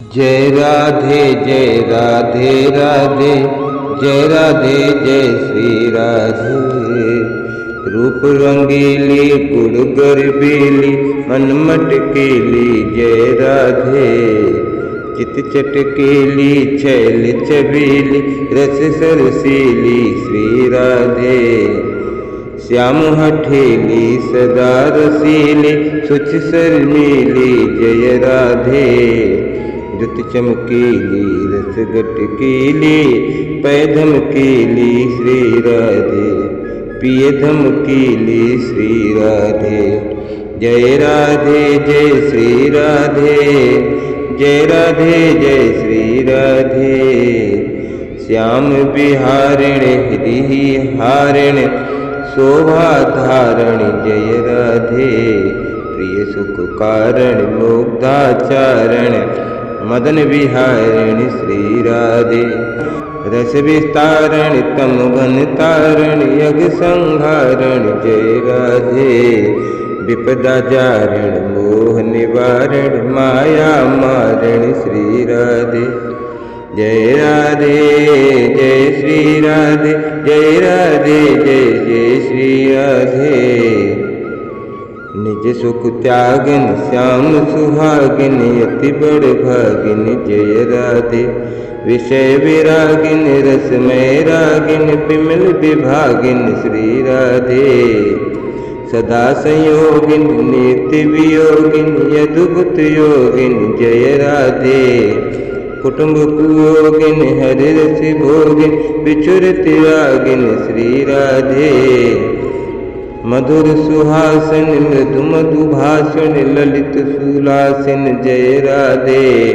जय राधे जय राधे राधे, जय राधे जय श्री राधे। रूप रंगीली गुड़ गरबीली, मन मटकीली जय राधे। चित चटकीली छैल छबीली, रस सरसीली श्री राधे। श्याम हठीली सदा रसीली, सुच शर्मीली जय राधे। दुत चमकीली रस गटकीली, पै धमकीली श्री राधे। पिय धमकीली श्री राधे। जय राधे जय श्री राधे, जय राधे जय श्री राधे। श्याम बिहारिण हृदि हारिण, शोभा धारण जय राधे। प्रिय सुख कारण मुग्धाचारण, मदन विहारिण श्री राधे। रस विस्तारण तम घन तारण, यज्ञ संहारण जय राधे। विपदा जारण मोह निवारण, माया मारण श्री राधे। जय राधे जय श्री राधे, जय राधे जय जय श्री राधे। निज सुख त्यागन श्याम सुहागिन, अति बड़ भागिन जय राधे। विषय विरागिन रसमय रागिन, विमल विभागिन श्री राधे। सदा संयोगिन नित्य वियोगिन, यदुभुत योगिन जय राधे। कुटुंब कुयोगिन हरि रस भोगिन, विचुर त्यागिन श्री राधे। मधुर सुहासन मृदु मधु भाषण, ललित सुलासिन जय राधे।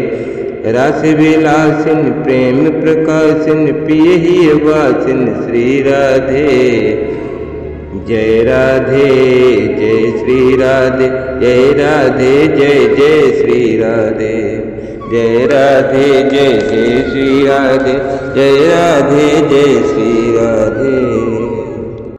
रास विलासिन प्रेम प्रकाशन, पिय ही वासिन श्री राधे। जय राधे जय श्री राधे, जय राधे जय जय श्री राधे। जय राधे जय जय श्री राधे, जय राधे जय श्री राधे।